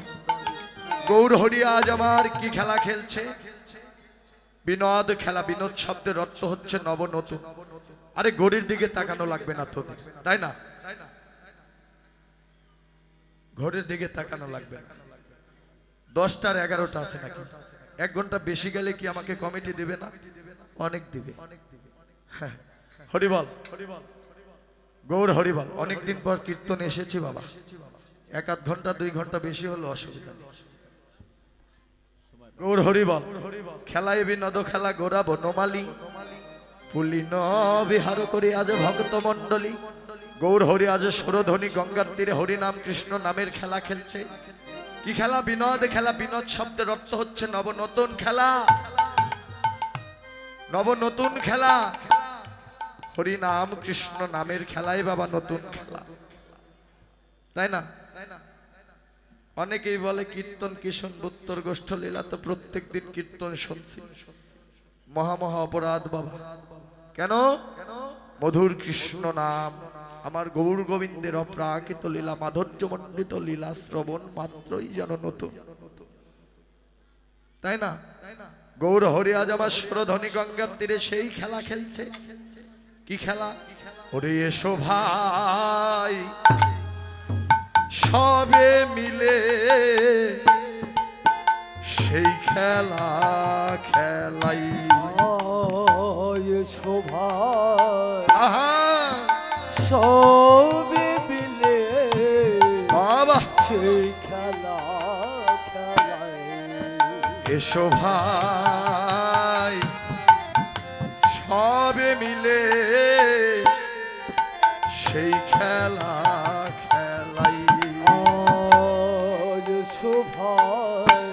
গৌর হরি আজ আমার কি খেলা খেলছে? বিনোদ খেলা। বিনোদ শব্দের অর্থ হচ্ছে নব নতুন। আরে ঘড়ির দিকে তাকানো লাগবে না তো, তাই না? ঘড়ির দিকে তাকানো লাগবে না। 10টার 11টা আছে নাকি? 1 ঘন্টা বেশি গেলে কি আমাকে কমিটি দিবে না? অনেক দিবে। হ্যাঁ, হরি বল। গৌর হরি বল। অনেকদিন পর কীর্তন এসেছি বাবা, 1-8 ঘন্টা 2 ঘন্টা বেশি হলো অসুবিধা নেই। গৌর হরি বল। খেলায় বিনোদ খেলা গোরা বনমালী, পুলিন বিহার করি আজ ভক্ত মন্ডলী। গৌর হরি আজ সুরধ্বনি গঙ্গার তীরে হরি নাম কৃষ্ণ নামের খেলা খেলছে। কি খেলা? বিনোদ খেলা। বিনোদ শব্দের অর্থ হচ্ছে নব নতুন খেলা। নব নতুন খেলা। হরি নাম কৃষ্ণ নামের খেলাই বাবা নতুন খেলা, তাই না? অনেকেই বলে কীর্তন কি শুনব? উত্তর গোষ্ঠ লীলা তো প্রত্যেক দিন কীর্তন শুনছি। মহা মহা অপরাধ বাবা। কেন? মধুর কৃষ্ণ নাম আমার গৌর গোবিন্দের অপ্রাকৃত লীলা, মাধুর্য মণ্ডিত লীলা শ্রবণ মাত্রই যেন নতুন, তাই না? গৌর হরি আজ আমার সুরধ্বনি গঙ্গার তীরে সেই খেলা খেলছে। কি খেলা? ওরে এসো ভাই সবে মিলে সেই খেলা খেলাই। শোভায় আহা সবে মিলে বাবা সেই খেলা খেলায়। এসো ভাই সবে মিলে সেই খেলা খেলাই। আজ শোভায়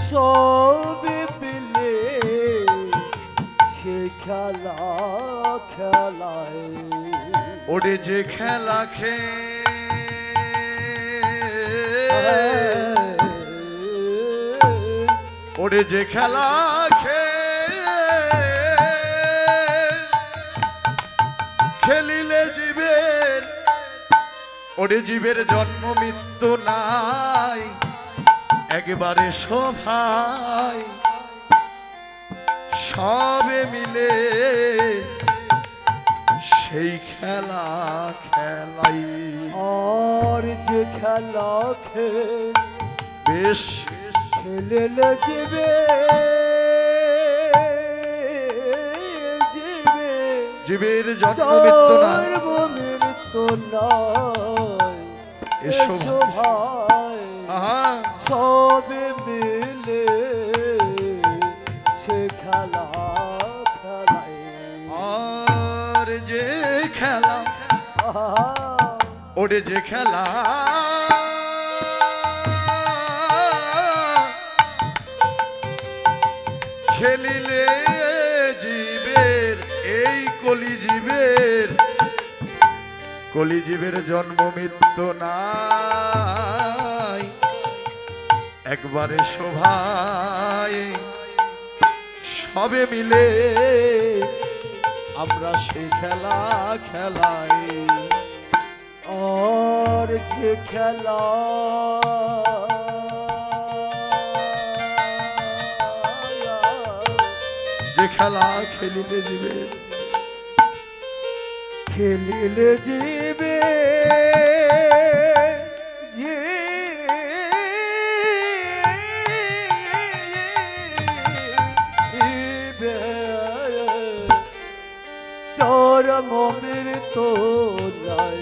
সবে মিলে সেই খেলা খেলায়। ওরে যে খেলা খে ওরে যে খেলা খেলিলে জীবের, ওরে জীবের জন্ম মৃত্যু নাই। একবারে সভায় সবে মিলে সেই খেলা খেলাই। আর যে খেলা বেশ খেলেলে জীবে জীবে জীবের জন্ম মৃত্যু নাই। মৃত্যু নাই। এসো এসো ভাই আহা সবে মিলে সে খেলা খেলায়। আর যে খেলা ওরে যে খেলা খেলিলে জীবের, এই কলিজীবের জন্ম মৃত্যু নাই। একবারে শোভায় সবে মিলে আমরা সেই খেলা খেলাই। আর যে খেলা যে খেলা খেলিলে জীবে, খেলিলে জীবে জীবে চরম মৃত্যু নাই।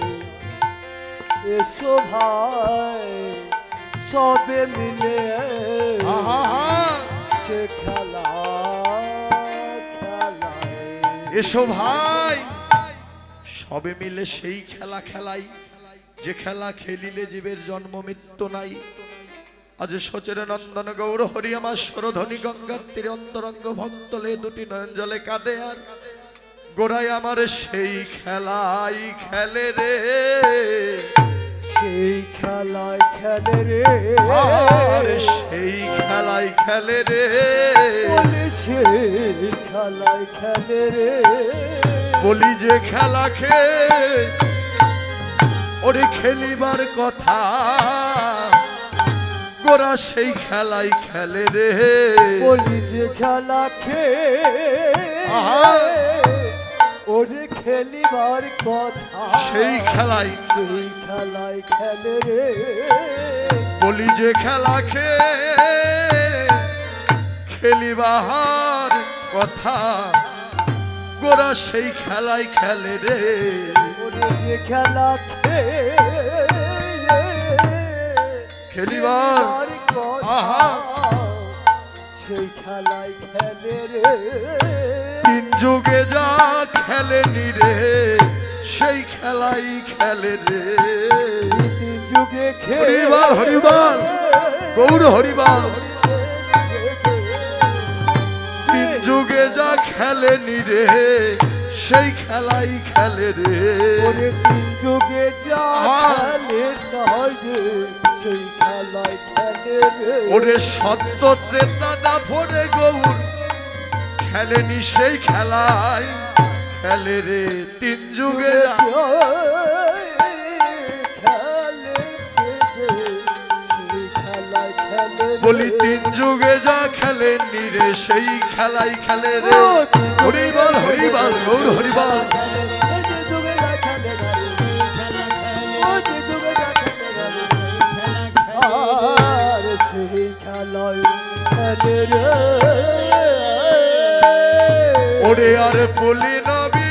এসো ভাই সবে মিলে সে খেলা খেলায়। এসো ভাই সবে মিলে সেই খেলা খেলাই, যে খেলা খেলিলে জীবের জন্ম মৃত্যু নাই। আজ সচের নন্দন গৌর হরি আমার সুরধ্বনি গঙ্গার তীরে অন্তরঙ্গ ভক্তলে দুটি নয়ন জলে কাঁদে। আর গোড়ায় আমার সেই খেলাই খেলে রে, সেই খেলায় খেলে রে আর সেই খেলায় খেলে রে বলি সেই খেলায় খেলে রে বলি যে খেলা ওরে খেলিবার কথা গোরা সেই খেলাই খেলে রে বলি যে খেলা আহা। ওরে খেলিবার কথা সেই খেলাই সেই খেলায় খেলে রে বলি যে খেলা খেলিবার কথা গোরা সেই খেলাই খেলে রে ওরে যে খেলা খেলিবার কথা আহা। সেই খেলায় খেলে রে তিন যুগে যা খেলেনি রে সেই খেলাই খেলে রে তিন যুগে হরিবাল হরিবাল গৌর হরিবাল তিন যুগে যা খেলেনি রে সেই খেলাই খেলে রে ওরে তিন যুগে যা আহা। খেলে তাই রে সেই খেলায় খেলে রে ওরে সত্য ত্রেতা দাফরে গৌর খেলেনি সেই খেলায় খেলে রে তিন যুগে যা বলি তিন যুগে যা খেলেনি রে সেই খেলাই খেলে রে হরিবল হরিবল গৌর হরিবল ওরে আর বলি নবী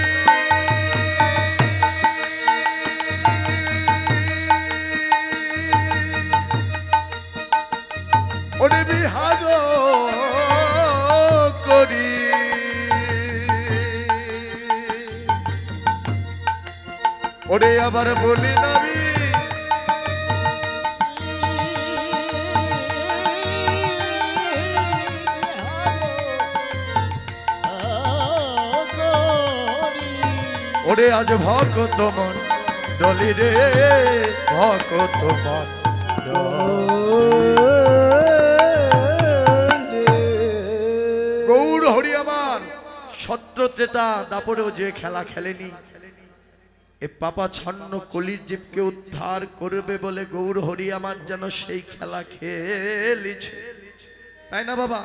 ওরে বিহার করি ওরে আবার বলি নবী ওরে আজ ভকত মন ডলি রে ভকত মন গৌর হরি আমার সত্য ত্রেতা দাপরেও যে খেলা খেলেনি এ পাপা ছন্ন কলির জীবকে উদ্ধার করবে বলে গৌর হরি আমার যেন সেই খেলা খেলিছে তাই না বাবা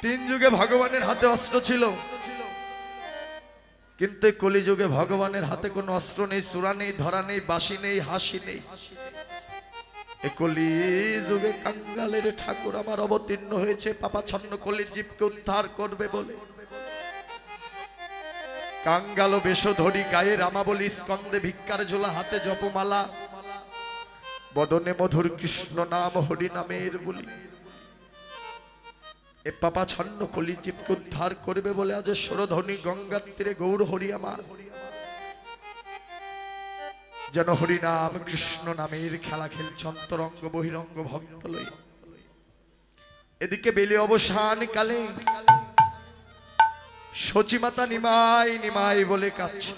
তিন যুগে ভগবানের হাতে অস্ত্র ছিল কিন্তু কলিযুগে ভগবানের হাতে কোনো অস্ত্র নেই সূরা নেই ধরা নেই বাঁশি নেই হাসি নেই এ কলিযুগে কাঙ্গালের ঠাকুর আমার অবতীর্ণ হয়েছে পাপা ছন্ন কলির জীবকে উদ্ধার করবে বলে কাঙ্গাল বেশ ধরি গায়ে রামাবলী স্কন্দে ভিক্ষার ঝোলা হাতে জপমালা বদনে মধুর কৃষ্ণ নাম হরি নামের বলি এ পাপা ছন্ন কলির জীবকে উদ্ধার করবে বলে আজ সরধ্বনি গঙ্গার তীরে গৌর হরি আমার যেন হরি নাম কৃষ্ণ নামের খেলা খেলছে অন্তরঙ্গ বহিরঙ্গ ভক্ত লই এদিকে বেলি অবসান কালে সচিমাতা নিমাই নিমাই বলে কাঁদছে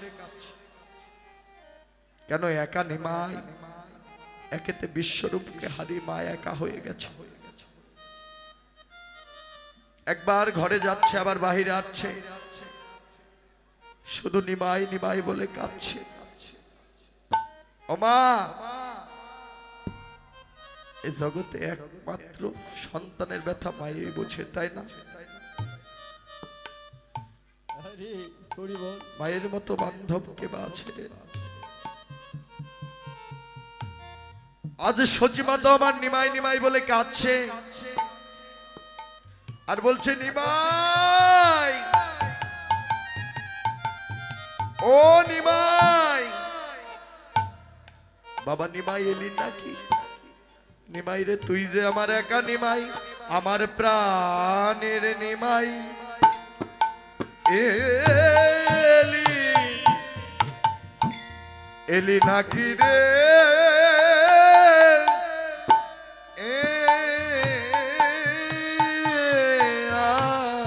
কেন একা নিমাই একেতে বিশ্বরূপকে হারিয়ে মা একা হয়ে গেছে একবার ঘরে যাচ্ছে আবার বাহিরে আসছে শুধু নিমাই নিমাই বলে কাঁদছে ও মা এই জগতে একমাত্র সন্তানের ব্যথা মাই বোঝে তাই না মায়ের মতো বান্ধব কে বা আছে আজ সচিমা তো আমার নিমাই নিমাই বলে কাঁদছে আর বলছে নিমাই ও নিমাই বাবা নিমাই এলি নাকি নিমাই রে তুই যে আমার একা নিমাই আমার প্রাণের নিমাই এলি এলি নাকি রে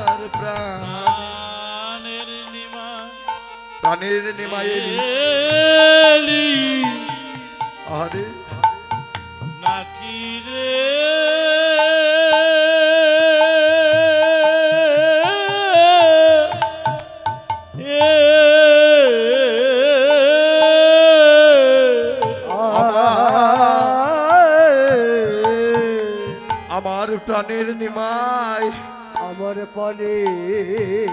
আর প্রাণের নিমাই এলি আরে নাকি রে আমার প্রাণের নিমাই আমার পানের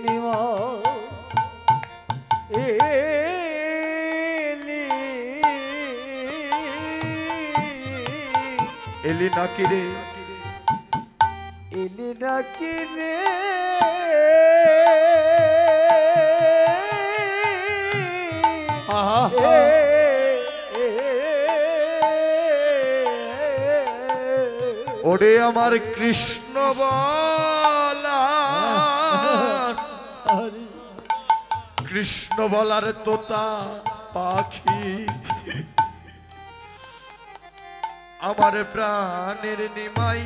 নিমা এলি নাকি রে এলি নাকি রে ওরে আমার কৃষ্ণ বলা কৃষ্ণ বলার তোতা পাখি আমার প্রাণের নিমাই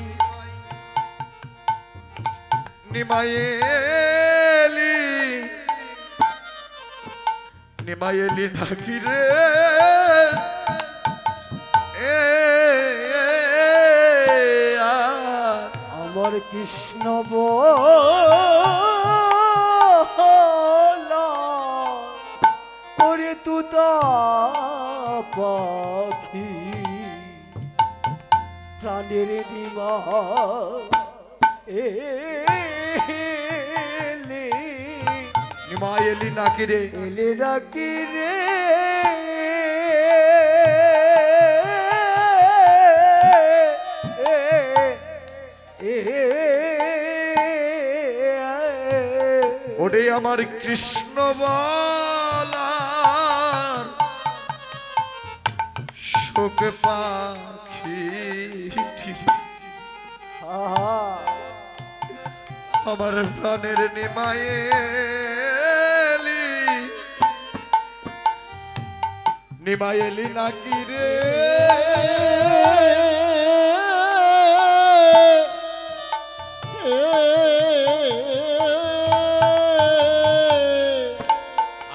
নিমাইলি নিমাইলি নাকি রে আমার কৃষ্ণ বলা ওরে তুতা পাখি প্রাণের নিমা নিমাইলি নাকি রে এলে নাকি রে ওরে আমার কৃষ্ণ বলার শোক পাখি আমার প্রাণের নিমাইলি নিমাইলি নাকি রে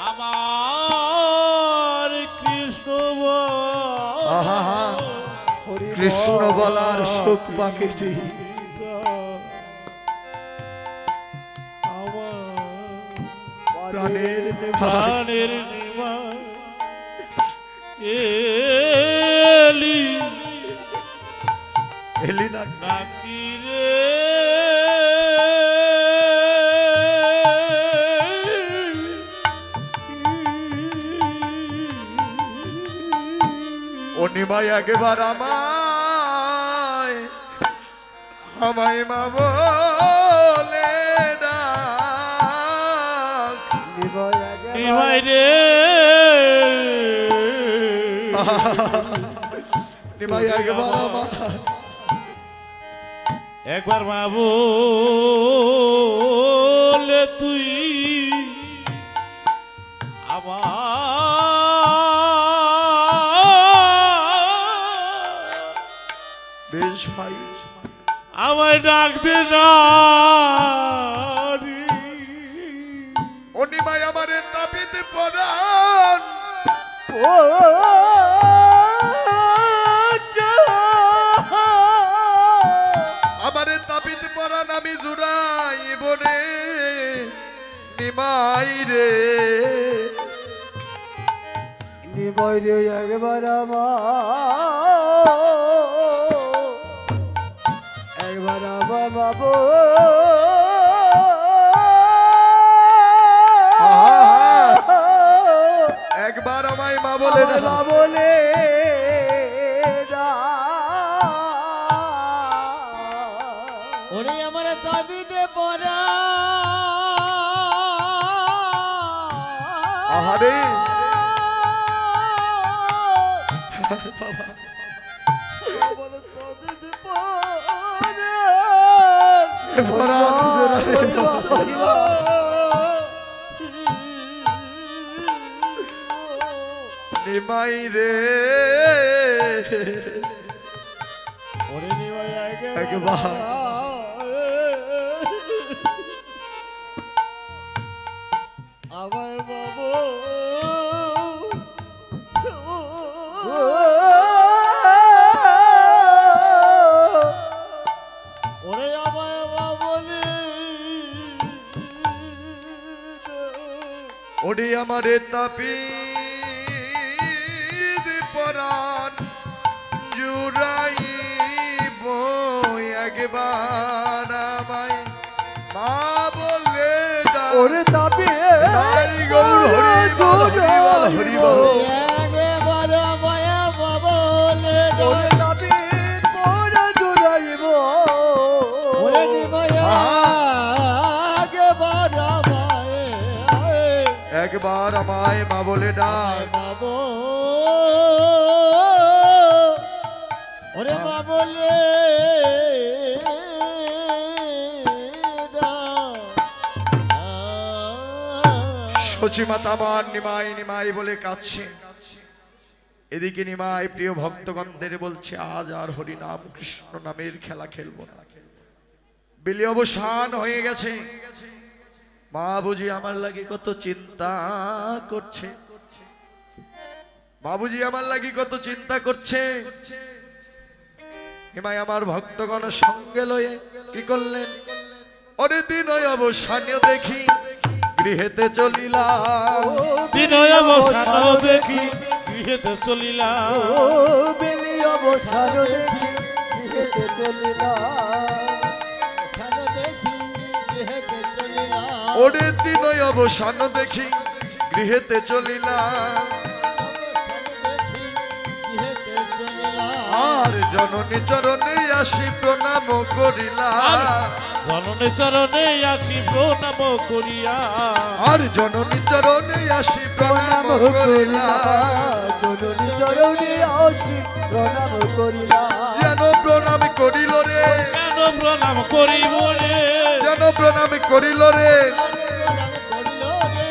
আমার কৃষ্ণ আহা কৃষ্ণ বলার শোক পাখিটি প্রাণের প্রাণের নিমা এলি এলি না নাকি রে ও নিমাই একবার আমায় আমায় মা বলে ডাক নিমাই রে নিমাই একবার আমায় একবার মা বলে তুই বেশ ভাই আমায় ডাক দে না ও নিমাই আমারে তাপিতে পড়ান আমারে তাপিতে পড়ান আমি জুড়াই বনে নিমাই রে নিমাই রে একবার একবার আমার বাবু একবার আমায় মা বলে মা বলে ওরে আমার দাবিতে পড়া আহারে নিমাই রে ওরে নিমাই একবার আমায় বাবু ওরে আমারে তাপি পরাণ জুড়াইব একবার আমায় মা বলে ওরে তাপে তাই গৌর হরিবল হরিবল হরিবল একবার মায়া বাবলে ওরে তাপে পরা জুড়াইব ওরে নিমায়া একবার আমায় একবার আমায় মা বলে ডাক বাবু ওরে বাবলে সচিমাতা আমার নিমাই নিমাই বলে কাঁদছে। এদিকে নিমাই প্রিয় ভক্তগণদের বলছে আজ আর হরিনাম কৃষ্ণ নামের খেলা খেলবো না, বিলি অবসান হয়ে গেছে। মা বুঝি আমার লাগে কত চিন্তা করছে, মা বুঝি আমার লাগে কত চিন্তা করছে। নিমাই আমার ভক্তগণ সঙ্গে লয়ে কি করলেন, ওরে দিন অবসানে দেখি গৃহেতে চলিলাম, দিন অবসান দেখি গৃহেতে চলিলাম, ও বেলি অবসান দেখি গৃহেতে চলিলাম, ওরে দিন অবসান দেখি গৃহেতে চলিলাম, আর জননী চরণে আসি প্রণাম করিলাম, জননী চরণে আসি প্রণাম করিয়া, আর জননী চরণে আসি প্রণাম প্রণাম করিলাম, জননী চরণে আসি প্রণাম করিলাম, যেন প্রণাম করিল রে, কেন প্রণাম করিব রে, যেন প্রণাম করিল রে,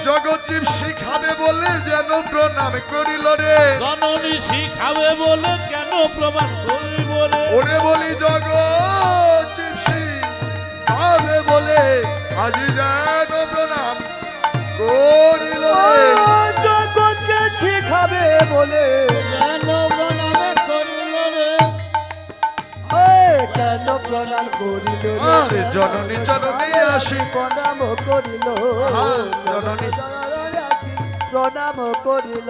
জগৎজীব শিখাবে বলে যেন প্রণাম করিল রে, জননী শিখাবে বলে কেন প্রমাণ করিব রে, ওরে বলি জগৎজীব শিখাবে বলে আজ যেন প্রণাম করিল রে, জগৎকে শিখাবে বলে কেন প্রণামে করিল রে, কেন প্রণাম করিল আর জননী চরণে আসি প্রণাম করিল, জননী চরণে আসি প্রণাম করিল,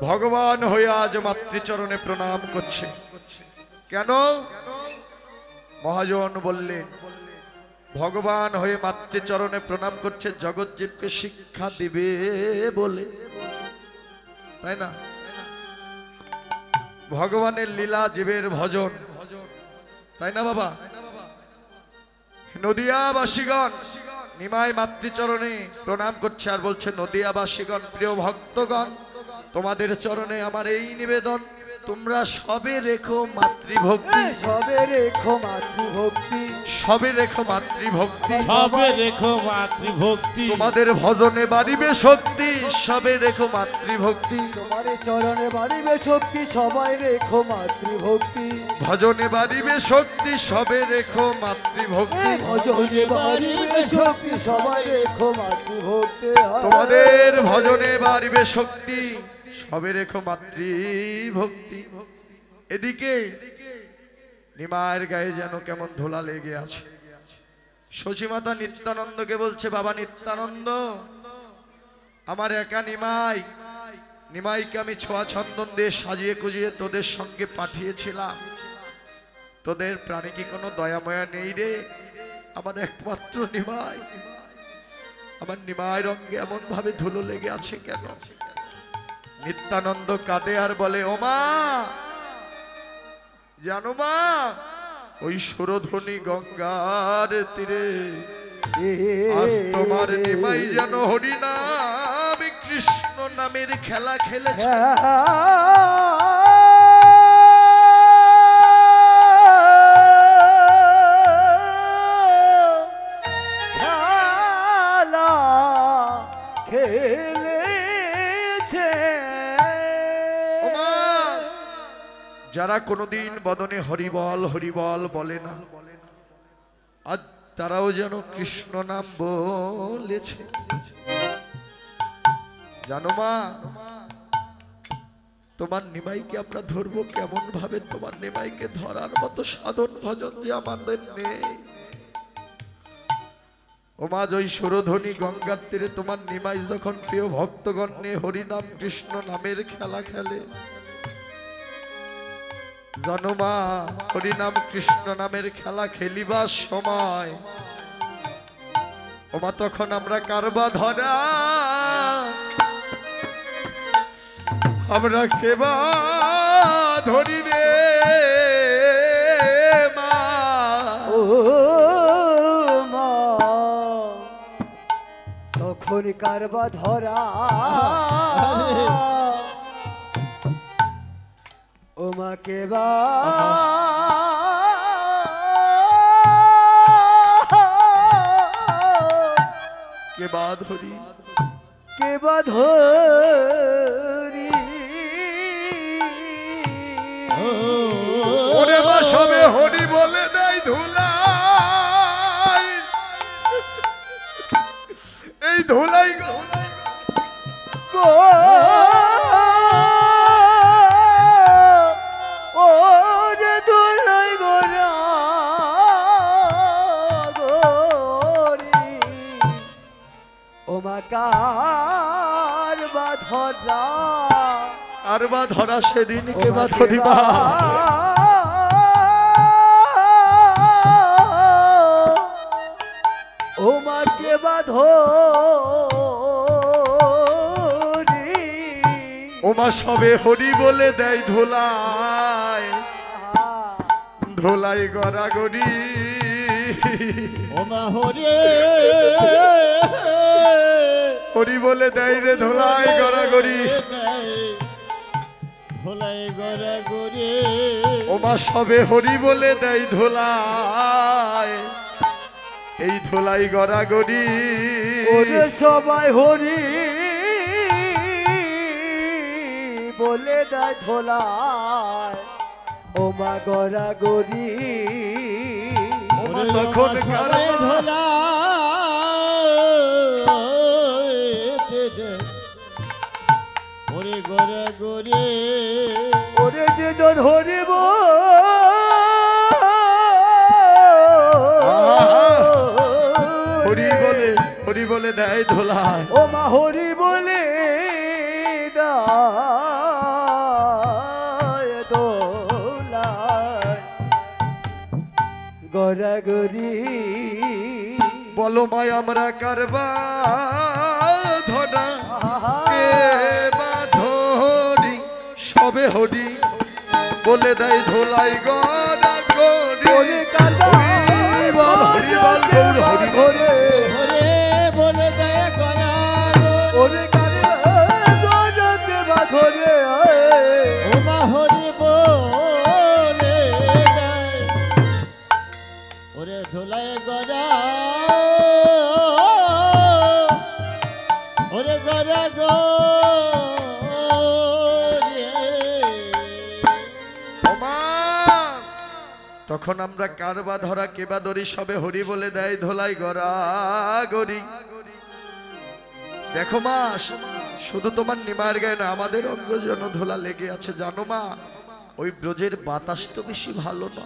ভগবান হয়ে আজ মাতৃচরণে প্রণাম করছে। কেন? মহাজন বললেন ভগবান হয়ে মাতৃচরণে প্রণাম করছে জগৎজীবকে শিক্ষা দিবে বলে, তাই না? ভগবানের লীলা জীবের ভজন, তাই না বাবা? নদিয়াবাসীগণ নিমাই মাতৃচরণে প্রণাম করছে আর বলছে নদিয়াবাসীগণ প্রিয় ভক্তগণ তোমাদের চরণে আমার এই নিবেদন, তোমরা সবে রেখো মাতৃভক্তি, সবে রেখো মাতৃভক্তি, সবে রেখো মাতৃভক্তি, সবে রেখো মাতৃভক্তি, তোমাদের ভজনে বাড়িবে শক্তি, সবে রেখো মাতৃভক্তি, তোমার চরণে বাড়িবে শক্তি, সবাই রেখো মাতৃভক্তি, ভজনে বাড়িবে শক্তি, সবে রেখো মাতৃভক্তি, ভজনে বাড়িবে শক্তি, সবাই রেখো মাতৃভক্তি, তোমাদের ভজনে বাড়িবে শক্তি, সবে রেখো মাতৃভক্তি। এদিকে নিমায়ের গায়ে যেন কেমন ধোলা লেগে আছে। শশীমাতা নিত্যানন্দকে বলছে বাবা নিত্যানন্দ, আমার একা নিমাই, নিমাইকে আমি ছোঁয়া চন্দন দিয়ে সাজিয়ে কুজিয়ে তোদের সঙ্গে পাঠিয়েছিলাম, তোদের প্রাণে কি কোনো দয়াময়া নেই রে? আমার একমাত্র নিমাই, আমার নিমায়ের অঙ্গে এমন ভাবে ধুলো লেগে আছে কেন? নিত্যানন্দ কাঁদে আর বলে ও মা, জানো মা ওই সুরধ্বনি গঙ্গার তীরে আজ তোমার নিমাই যেন হরিনাম কৃষ্ণ নামের খেলা খেলেছে, যারা কোনোদিন বদনে হরিবল হরিবল বলে না আজ তারাও যেন কৃষ্ণ নাম বলেছে। জানো মা, তোমার নিমাইকে আমরা ধরবো কেমন ভাবে? তোমার নিমাইকে ধরার মতো সাধন ভজন যে আমাদের নেই। ও ও মা ওই সুরধ্বনি গঙ্গার তীরে তোমার নিমাই যখন প্রিয় ভক্তগণ নিয়ে হরিনাম কৃষ্ণ নামের খেলা খেলে, জানো মা হরিনাম কৃষ্ণ নামের খেলা খেলিবার সময় ও মা তখন আমরা কারবা ধরা, আমরা কেবা ধরি রে মা। ও মা তখন কারবা ধরা, ও মা কেবা কেবা ধরি, কেবা ধরি। ওরে মা সবে হরি বলে দেয় ধুলাই, এই ধুলাই গো গো ও রে দুলাই গোরা গোরি, ও মা কারবা ধরা, আর বা ধরা সেদিন কেবা ধরি মা। ও মা কেবা ধরি, ও মা সবে হরি বলে দেয় ধুলাই, ধুলাই গড়াগড়ি, ওমা হরে হরি বলে দেয় রে ধুলাই গড়াগড়ি। ভোলাই গড়া গড়ে ও মা সবে হরি বলে দেয় ধুলাই, এই ধুলাই গড়াগড়ি। ওরে সবাই হরি বলে দেয় ধোলায়, ও মা গড়া গড়ি, ও মা তখন সবাই কারবা ধোলা ওরে গড়া গড়ে ওরে যে জন হরিব হরি বলে দেয় ধুলাই, ও মা হরি বলে দায় দোলায় গড়া গড়ি। বলো মাই আমরা কারবা ধরা কেবা ধরি, সবে হরি বলে দেয় ধুলাই গড়াগড়ি। ওরে কারবা হরি বল হরি বল গৌর হরি বল। ওরে বলে দেয় গড়া ওরে কারবা ধরে ওমা হরি বলে দেয় ওরে ধোলাই গড়া ওরে গড়া গড়ে ও মা, তখন আমরা কারবা ধরা কেবা ধরি, সবে হরি বলে দেয় ধোলাই গড়াগড়ি। দেখো মা শুধু তোমার নিমায়ের গায়ে না, আমাদের অঙ্গ যেন ধোলা লেগে আছে জানো মা। ওই ব্রজের বাতাস তো বেশি ভালো না।